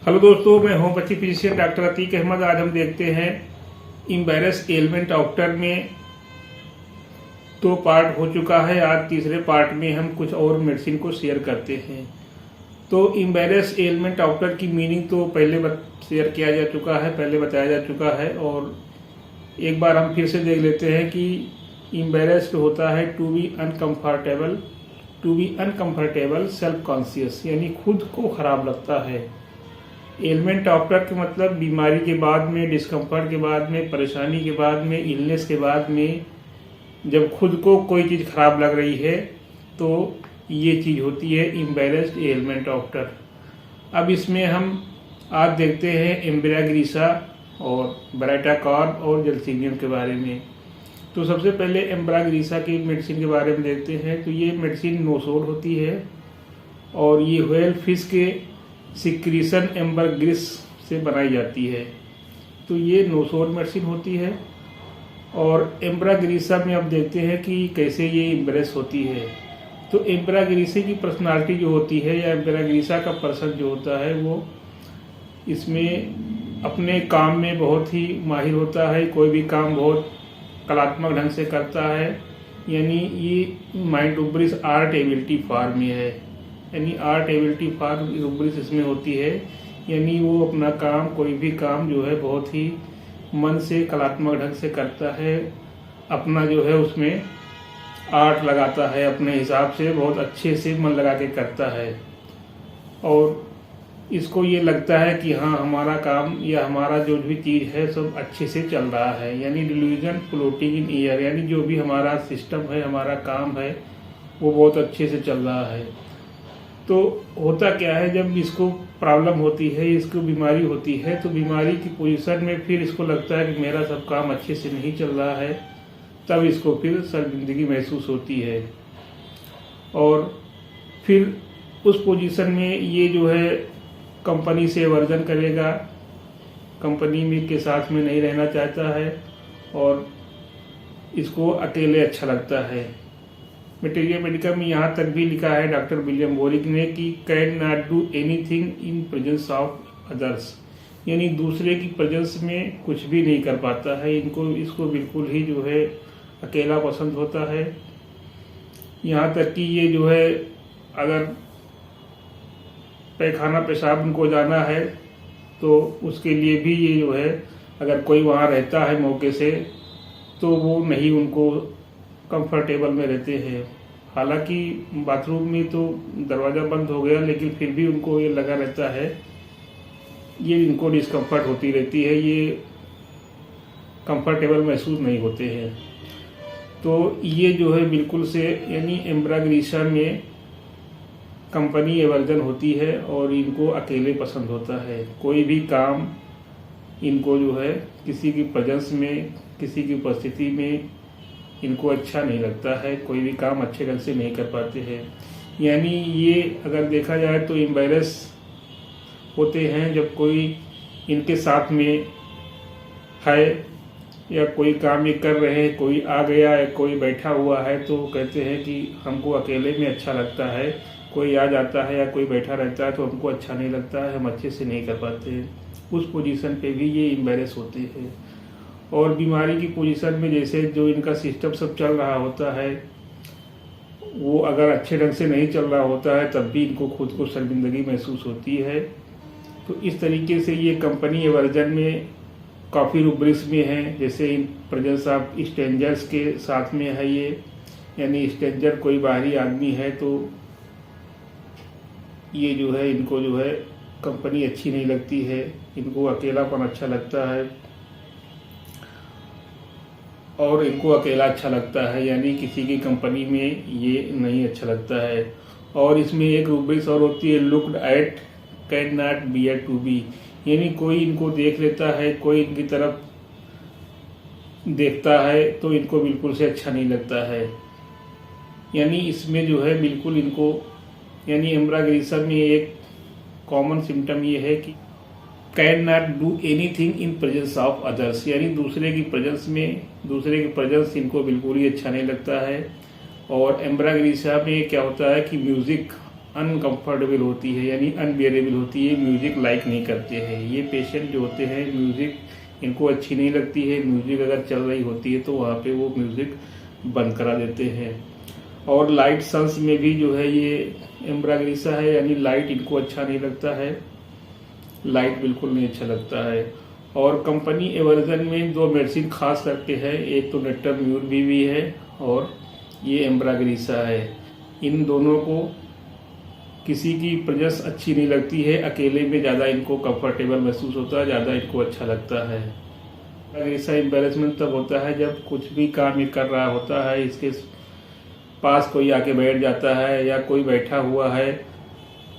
Hello दोस्तों, मैं homeopathy physician doctor Atiq Ahmed. आज हम देखते हैं इम्बैरेस एलिमेंट ऑक्टर में 2 पार्ट हो चुका है। आज तीसरे पार्ट में हम कुछ और मेडिसिन को शेयर करते हैं। तो इम्बैरेस एलिमेंट ऑक्टर की मीनिंग तो पहले शेयर किया जा चुका है, पहले बताया जा चुका है, और एक बार हम फिर से देख लेते हैं कि इम्बैरेस्ड होता है to be uncomfortable self conscious, यानी खुद को खराब लगता है। एलिमेंट ऑक्टर के मतलब बीमारी के बाद में, डिस्कम्फर्ट के बाद में, परेशानी के बाद में, इलनेस के बाद में जब खुद को कोई चीज़ खराब लग रही है तो ये चीज़ होती है इम्बैरेस्ड एलिमेंट ऑक्टर। अब इसमें हम आज देखते हैं एम्ब्राग्रीसा और ब्राइटाकॉर्न और जल्सीनियम के बारे में। तो सबसे पहले एम्ब्राग्रीसा की मेडिसिन के बारे में देखते हैं। तो ये मेडिसिन नोसोड होती है और ये व्हेल फिश के सिक्रीशन एम्बरग्रिस से बनाई जाती है। तो ये नोसोड मेडिसिन होती है। और एम्ब्राग्रीसा में अब देखते हैं कि कैसे ये इम्ब्रेस होती है। तो एम्ब्राग्रीसा की पर्सनालिटी जो होती है, या एम्ब्राग्रीसा का पर्सन जो होता है, वो इसमें अपने काम में बहुत ही माहिर होता है। कोई भी काम बहुत कलात्मक ढंग से करता है, यानी ये माइंड रूब्रिस आर्ट एबिलिटी फॉर्म में है, यानी आर्ट एबिलिटी फॉर्म रूब्रिस इसमें होती है। यानी वो अपना काम, कोई भी काम जो है बहुत ही मन से कलात्मक ढंग से करता है, अपना जो है उसमें आर्ट लगाता है, अपने हिसाब से बहुत अच्छे से मन लगा के करता है। और इसको ये लगता है कि हाँ, हमारा काम या हमारा जो भी चीज़ है सब अच्छे से चल रहा है, यानी डिल्यूजन फ्लोटिंग इन एयर, यानी जो भी हमारा सिस्टम है, हमारा काम है, वो बहुत अच्छे से चल रहा है। तो होता क्या है, जब इसको प्रॉब्लम होती है, इसको बीमारी होती है, तो बीमारी की पोजीशन में फिर इसको लगता है कि मेरा सब काम अच्छे से नहीं चल रहा है, तब इसको फिर शर्मिंदगी महसूस होती है। और फिर उस पोजीशन में ये जो है कंपनी से वर्जन करेगा, कंपनी में के साथ में नहीं रहना चाहता है, और इसको अकेले अच्छा लगता है। मटेरियल मेडिका में यहाँ तक भी लिखा है डॉक्टर विलियम बोरिक ने कि can not do anything in presence of others, यानी दूसरे की प्रेजेंस में कुछ भी नहीं कर पाता है। इसको बिल्कुल ही जो है अकेला पसंद होता है। यहाँ तक कि ये जो है अगर पैखाना पेशाब उनको जाना है तो उसके लिए भी ये जो है, अगर कोई वहाँ रहता है मौके से, तो वो नहीं उनको कंफर्टेबल में रहते हैं। हालांकि बाथरूम में तो दरवाज़ा बंद हो गया, लेकिन फिर भी उनको ये लगा रहता है, ये इनको डिस्कम्फर्ट होती रहती है, ये कंफर्टेबल महसूस नहीं होते हैं। तो ये जो है बिल्कुल से, यानी एम्ब्राग्रीसा में कंपनी एवर्जन होती है और इनको अकेले पसंद होता है। कोई भी काम इनको जो है किसी की प्रेजेंस में, किसी की उपस्थिति में इनको अच्छा नहीं लगता है, कोई भी काम अच्छे ढंग से नहीं कर पाते हैं। यानी ये अगर देखा जाए तो इम्बैरेस होते हैं जब कोई इनके साथ में है, या कोई काम ये कर रहे हैं, कोई आ गया है, कोई बैठा हुआ है, तो कहते हैं कि हमको अकेले में अच्छा लगता है, कोई आ जाता है या कोई बैठा रहता है तो हमको अच्छा नहीं लगता है, हम अच्छे से नहीं कर पाते हैं। उस पोजीशन पे भी ये इम्बैरेस होते हैं। और बीमारी की पोजीशन में जैसे जो इनका सिस्टम सब चल रहा होता है, वो अगर अच्छे ढंग से नहीं चल रहा होता है, तब भी इनको खुद को शर्मिंदगी महसूस होती है। तो इस तरीके से ये कंपनी एवर्जन में काफ़ी रूब्रिक्स में है। जैसे इन प्रेजेंस ऑफ स्ट्रेंजर्स के साथ में है ये, यानी स्ट्रेंजर कोई बाहरी आदमी है तो ये जो है, इनको जो है कंपनी अच्छी नहीं लगती है, इनको अकेलापन अच्छा लगता है, और इनको अकेला अच्छा लगता है, यानी किसी की कंपनी में ये नहीं अच्छा लगता है। और इसमें एक रूब्रिक्स और होती है, looked at can not bear to be, यानी कोई इनको देख लेता है, कोई इनकी तरफ देखता है तो इनको बिल्कुल से अच्छा नहीं लगता है। यानी इसमें जो है बिल्कुल इनको, यानी एम्ब्राग्रीसा में एक कॉमन सिम्टम ये है कि can not do anything in presence of others, यानी दूसरे की प्रेजेंस इनको बिल्कुल ही अच्छा नहीं लगता है। और एम्ब्राग्रीसा में क्या होता है कि म्यूजिक अनकंफर्टेबल होती है, यानी अनबियरेबल होती है, म्यूज़िक लाइक नहीं करते हैं। ये पेशेंट जो होते हैं म्यूज़िक इनको अच्छी नहीं लगती है, म्यूज़िक अगर चल रही होती है तो वहाँ पे वो म्यूज़िक बंद करा देते हैं। और लाइट सन्स में भी जो है ये एम्ब्राग्रीसा है, यानी लाइट इनको अच्छा नहीं लगता है, लाइट बिल्कुल नहीं अच्छा लगता है। और कंपनी एवर्जन में 2 मेडिसिन खास करके है, एक तो नेट्टरम्यूर भी है और ये एम्ब्राग्रीसा है। इन दोनों को किसी की प्रेजेंस अच्छी नहीं लगती है, अकेले में ज़्यादा इनको कंफर्टेबल महसूस होता है, ज़्यादा इनको अच्छा लगता है। एम्ब्राग्रीसा एम्बैरेसमेंट तब होता है जब कुछ भी काम ये कर रहा होता है, इसके पास कोई आके बैठ जाता है या कोई बैठा हुआ है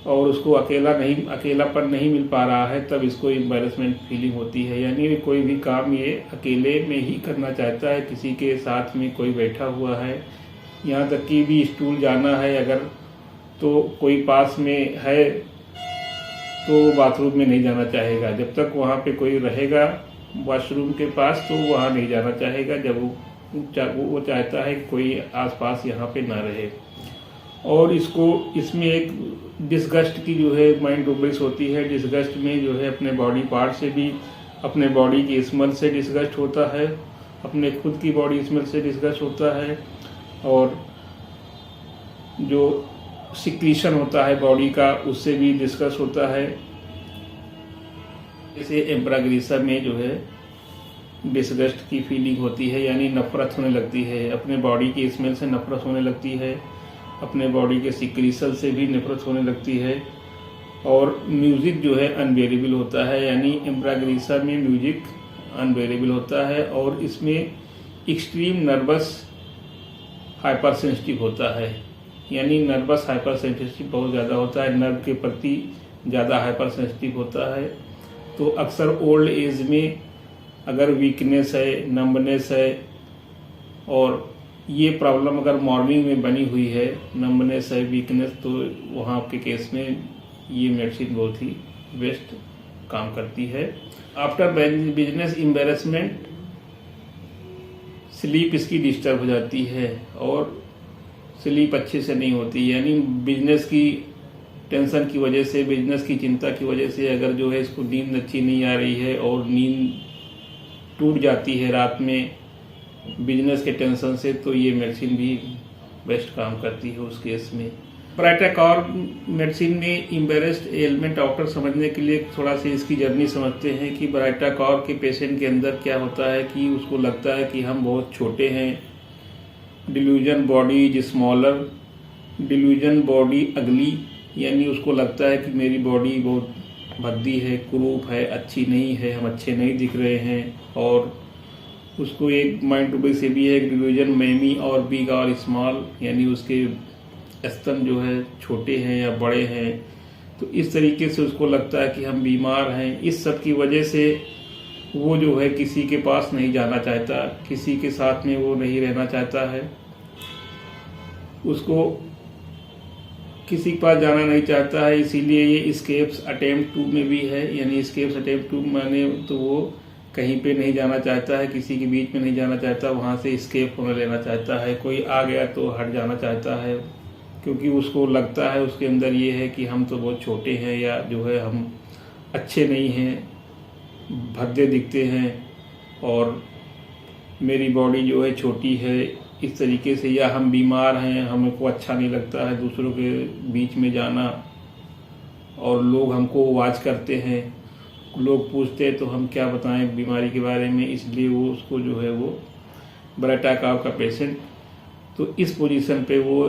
और उसको अकेलापन नहीं मिल पा रहा है, तब इसको एम्बैरेसमेंट फीलिंग होती है। यानी कोई भी काम ये अकेले में ही करना चाहता है, किसी के साथ में कोई बैठा हुआ है, यहाँ तक कि भी स्टूल जाना है अगर तो कोई पास में है तो बाथरूम में नहीं जाना चाहेगा, जब तक वहाँ पे कोई रहेगा वॉशरूम के पास तो वहाँ नहीं जाना चाहेगा, जब वो चाहता है कि कोई आसपास यहाँ पे ना रहे। और इसमें एक डिस्गस्ट की जो है माइंड रूब्रिक्स होती है। डिस्गस्ट में जो है अपने बॉडी पार्ट से भी, अपने बॉडी की स्मेल से डिस्गस्ट होता है, अपने खुद की बॉडी स्मेल से डिस्गस्ट होता है, और जो सिक्रीशन होता है बॉडी का उससे भी डिस्कस होता है। जैसे एम्ब्राग्रीसा में जो है डिस्गस्ट की फीलिंग होती है, यानी नफरत होने लगती है, अपने बॉडी की स्मेल से नफरत होने लगती है, अपने बॉडी के सिक्रीशन से भी नफरत होने लगती है। और म्यूज़िक जो है अनबेरेबल होता है, यानी एम्ब्राग्रीसा में म्यूज़िक अनबेरेबल होता है और इसमें एक्सट्रीम नर्वस हाइपर सेंसिटिव होता है, यानी नर्वस हाइपर सेंसिटिव बहुत ज़्यादा होता है, नर्व के प्रति ज़्यादा हाइपर सेंसिटिव होता है। तो अक्सर ओल्ड एज में अगर वीकनेस है, नंबनेस है, और ये प्रॉब्लम अगर मॉर्निंग में बनी हुई है, नंबनेस है, वीकनेस, तो वहाँ के केस में ये मेडिसिन बहुत ही बेस्ट काम करती है। आफ्टर बिजनेस एम्बैरेसमेंट स्लीप इसकी डिस्टर्ब हो जाती है और स्लीप अच्छे से नहीं होती, यानी बिजनेस की टेंशन की वजह से, बिजनेस की चिंता की वजह से अगर जो है इसको नींद अच्छी नहीं आ रही है और नींद टूट जाती है रात में बिजनेस के टेंशन से, तो ये मेडिसिन भी बेस्ट काम करती है उस केस में। ब्राइटाकॉर मेडिसिन में एम्बैरेस्ड एलिमेंट डॉक्टर समझने के लिए थोड़ा सी इसकी जर्नी समझते हैं कि ब्राइटाकॉर के पेशेंट के अंदर क्या होता है कि उसको लगता है कि हम बहुत छोटे हैं, delusion body is smaller, delusion body अगली, यानी उसको लगता है कि मेरी बॉडी बहुत भद्दी है, कुरूप है, अच्छी नहीं है, हम अच्छे नहीं दिख रहे हैं। और उसको एक माइंड टू बी से भी है एक डिल्यूजन मैमी और बिग और स्मॉल, यानी उसके स्तन जो है छोटे हैं या बड़े हैं, तो इस तरीके से उसको लगता है कि हम बीमार हैं। इस सब की वजह से वो जो है किसी के पास नहीं जाना चाहता, किसी के साथ में वो नहीं रहना चाहता है, उसको किसी के पास जाना नहीं चाहता है। इसीलिए ये एस्केप्स अटेम्प्ट 2 में भी है, यानी एस्केप्स अटेम्प्ट 2 माने तो वो कहीं पे नहीं जाना चाहता है, किसी के बीच में नहीं जाना चाहता, वहाँ से एस्केप होने लेना चाहता है। कोई आ गया तो हट जाना चाहता है, क्योंकि उसको लगता है उसके अंदर ये है कि हम तो बहुत छोटे हैं, या जो है हम अच्छे नहीं हैं, भद्दे दिखते हैं, और मेरी बॉडी जो है छोटी है, इस तरीके से, या हम बीमार हैं, हमको अच्छा नहीं लगता है दूसरों के बीच में जाना, और लोग हमको वाच करते हैं, लोग पूछते हैं तो हम क्या बताएं बीमारी के बारे में, इसलिए वो उसको जो है वो ब्राइटाकॉर का पेशेंट तो इस पोजीशन पे वो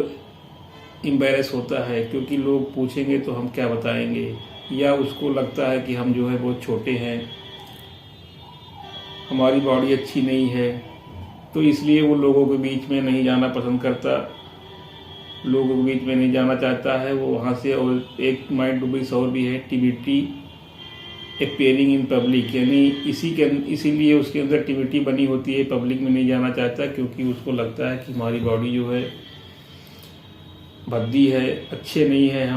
एम्बैरेस होता है, क्योंकि लोग पूछेंगे तो हम क्या बताएंगे, या उसको लगता है कि हम जो है बहुत छोटे हैं, हमारी बॉडी अच्छी नहीं है, तो इसलिए वो लोगों के बीच में नहीं जाना पसंद करता, लोगों के बीच में नहीं जाना चाहता है वो वहाँ से। और एक माइंड रूब्रिक्स और भी है, टिबिटी अपीयरिंग इन पब्लिक, यानी इसीलिए उसके अंदर टिबिटी बनी होती है, पब्लिक में नहीं जाना चाहता, क्योंकि उसको लगता है कि हमारी बॉडी जो है भद्दी है, अच्छे नहीं है,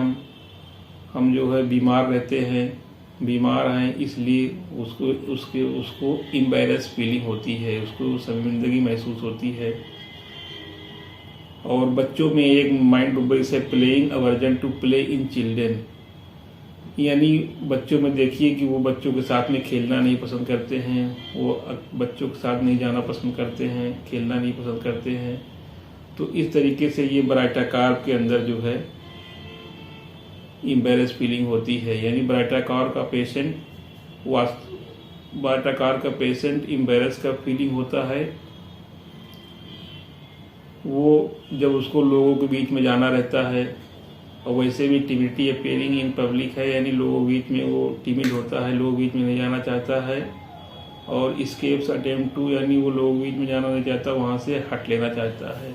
हम जो है बीमार रहते हैं, बीमार हैं, इसलिए उसको एम्बैरेस फीलिंग होती है, उसको शर्मिंदगी महसूस होती है। और बच्चों में एक माइंड रूबरिक्स है playing aversion to play in children, यानी बच्चों में देखिए कि वो बच्चों के साथ में खेलना नहीं पसंद करते हैं, वो बच्चों के साथ नहीं जाना पसंद करते हैं, खेलना नहीं पसंद करते हैं। तो इस तरीके से ये ब्राइटाकार्प के अंदर जो है इम्बेरस फीलिंग होती है, यानी ब्राइटाकार्प का पेशेंट इम्बेरस का फीलिंग होता है। वो जब उसको लोगों के बीच में जाना रहता है, और वैसे भी टिमिडिटी अपीयरिंग इन पब्लिक है, यानी लोगों के बीच में वो टिमिड होता है, लोगों के बीच में नहीं जाना चाहता है। और एस्केप्स अटेम्प्ट टू, यानी वो लोगों के बीच में जाना नहीं चाहता, वहाँ से हट लेना चाहता है।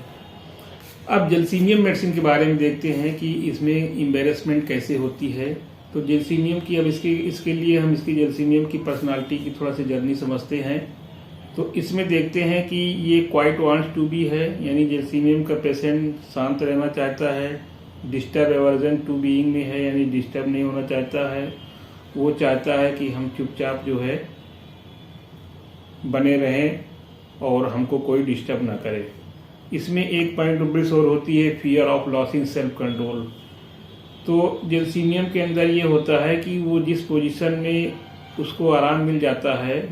अब जेलसीनियम मेडिसिन के बारे में देखते हैं कि इसमें एम्बेरसमेंट कैसे होती है। तो जेलसीनियम की अब इसके लिए हम इसकी जेलसीनियम की पर्सनालिटी की थोड़ा सी जर्नी समझते हैं। तो इसमें देखते हैं कि ये क्वाइट वांट्स टू बी है, यानी जेलसीनियम का पेशेंट शांत रहना चाहता है। डिस्टर्ब एवर्जन टू बीइंग में है, यानी डिस्टर्ब नहीं होना चाहता है। वो चाहता है कि हम चुपचाप जो है बने रहें और हमको कोई डिस्टर्ब ना करे। इसमें एक पॉइंट रूबरिक्स और होती है fear of losing self control. तो जेलसीनियम के अंदर ये होता है कि वो जिस पोजीशन में उसको आराम मिल जाता है,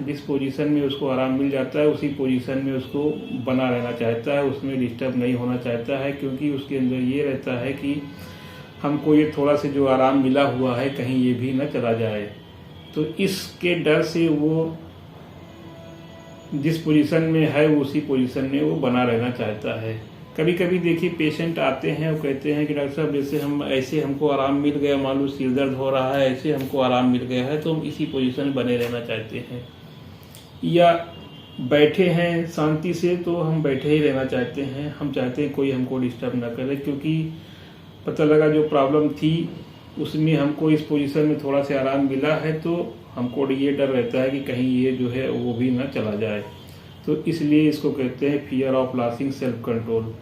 उसी पोजीशन में उसको बना रहना चाहता है, उसमें डिस्टर्ब नहीं होना चाहता है, क्योंकि उसके अंदर ये रहता है कि हमको ये थोड़ा सा जो आराम मिला हुआ है कहीं ये भी न चला जाए। तो इसके डर से वो जिस पोजीशन में है उसी पोजीशन में वो बना रहना चाहता है। कभी कभी देखिए पेशेंट आते हैं और कहते हैं कि डॉक्टर साहब जैसे हमको आराम मिल गया, मान लो सिर दर्द हो रहा है, ऐसे हमको आराम मिल गया है तो हम इसी पोजीशन में बने रहना चाहते हैं। या बैठे हैं शांति से तो हम बैठे ही रहना चाहते हैं, हम चाहते हैं कोई हमको डिस्टर्ब ना करे, क्योंकि पता लगा जो प्रॉब्लम थी उसमें हमको इस पोजीशन में थोड़ा सा आराम मिला है, तो हमको ये डर रहता है कि कहीं ये जो है वो भी ना चला जाए। तो इसलिए इसको कहते हैं fear of losing self control,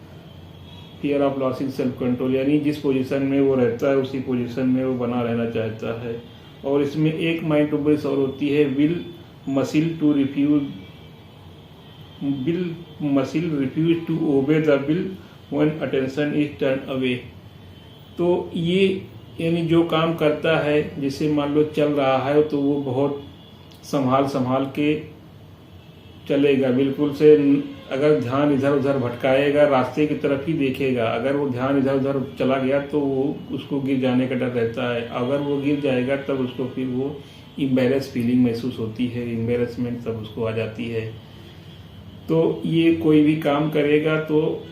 यानी जिस पोजीशन में वो रहता है उसी पोजीशन में वो बना रहना चाहता है। और इसमें एक माइंड रूबरिक्स और होती है will muscle refuse to obey the will when attention is turn away. तो ये यानी जो काम करता है, जैसे मान लो चल रहा है तो वो बहुत संभाल के चलेगा, बिल्कुल से अगर ध्यान इधर उधर भटकाएगा रास्ते की तरफ ही देखेगा। अगर वो ध्यान इधर उधर चला गया तो वो उसको गिर जाने का डर रहता है, अगर वो गिर जाएगा तब उसको फिर वो इम्बेरस फीलिंग महसूस होती है, इम्बेरसमेंट तब उसको आ जाती है। तो ये कोई भी काम करेगा तो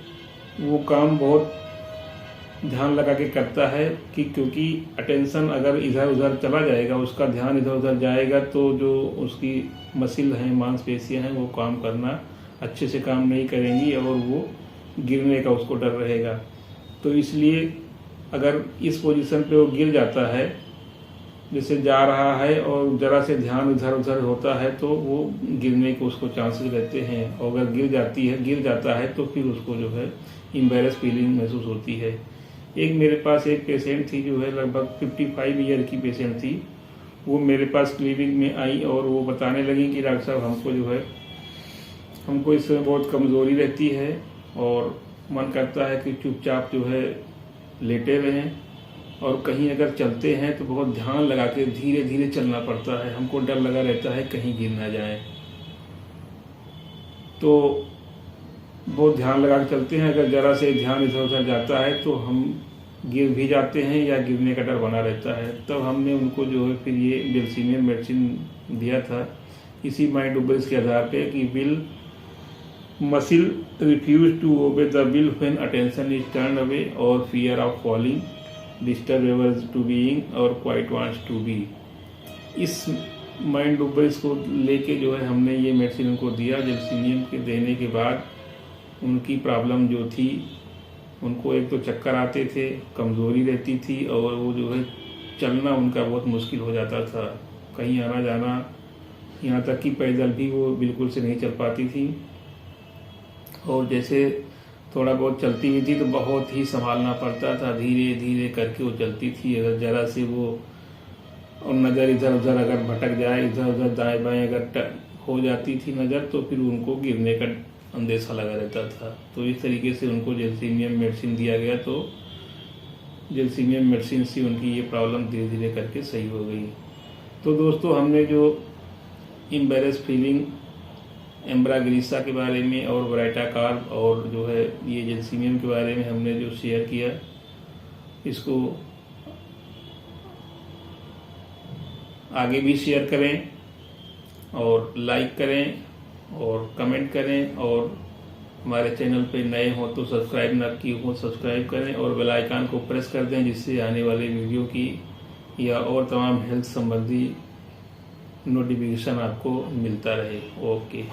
वो काम बहुत ध्यान लगा के करता है कि क्योंकि अटेंशन अगर इधर उधर चला जाएगा, उसका ध्यान इधर उधर जाएगा तो जो उसकी मसिल हैं, मांसपेशियां हैं, वो काम करना अच्छे से काम नहीं करेंगी और वो गिरने का उसको डर रहेगा। तो इसलिए अगर इस पोजीशन पे वो गिर जाता है, जैसे जा रहा है और ज़रा से ध्यान इधर उधर होता है तो वो गिरने के उसको चांसेस रहते हैं, और अगर गिर जाता है तो फिर उसको जो है इम्बेरस फीलिंग महसूस होती है। एक मेरे पास एक पेशेंट थी जो है लगभग 55 ईयर की पेशेंट थी। वो मेरे पास क्लिनिक में आई और वो बताने लगी कि डॉक्टर साहब हमको इसमें बहुत कमज़ोरी रहती है और मन करता है कि चुपचाप जो है लेटे रहें, और कहीं अगर चलते हैं तो बहुत ध्यान लगा के धीरे धीरे चलना पड़ता है, हमको डर लगा रहता है कहीं गिर ना जाए। तो बहुत ध्यान लगा के चलते हैं, अगर ज़रा से ध्यान इधर उधर जाता है तो हम गिर भी जाते हैं या गिरने का डर बना रहता है। तब हमने उनको जो है फिर ये जेलसीनियम मेडिसिन दिया था, इसी माइंड रूबरिक्स के आधार पे कि will muscle refuse to obey the will when attention is turn away और fear of falling, disturb averse to being और क्वाइट वांट्स टू बी। इस माइंड रूबरिक्स को लेके जो है हमने ये मेडिसिन उनको दिया। जेलसीनियम के देने के बाद उनकी प्रॉब्लम जो थी, उनको एक तो चक्कर आते थे, कमज़ोरी रहती थी और वो जो है चलना उनका बहुत मुश्किल हो जाता था, कहीं आना जाना, यहाँ तक कि पैदल भी वो बिल्कुल से नहीं चल पाती थी। और जैसे थोड़ा बहुत चलती भी थी तो बहुत ही संभालना पड़ता था, धीरे धीरे करके वो चलती थी। अगर ज़रा से वो और नज़र इधर उधर अगर भटक जाए, इधर उधर दाएं बाएं अगर हो जाती थी नज़र, तो फिर उनको गिरने का अंदेशा लगा रहता था। तो इस तरीके से उनको जैल्सीमियम मेडिसिन दिया गया, तो जैल्सीमियम मेडिसिन से उनकी ये प्रॉब्लम धीरे धीरे करके सही हो गई। तो दोस्तों, हमने जो इम्बेरस फीलिंग एम्ब्राग्रीसा के बारे में और वराइटाकार्ब और जो है ये जैल्सीमियम के बारे में हमने जो शेयर किया, इसको आगे भी शेयर करें और लाइक करें और कमेंट करें, और हमारे चैनल पे नए हो तो सब्सक्राइब ना किए हो सब्सक्राइब करें और बेल आइकन को प्रेस कर दें, जिससे आने वाले वीडियो की या और तमाम हेल्थ संबंधी नोटिफिकेशन आपको मिलता रहे। ओके।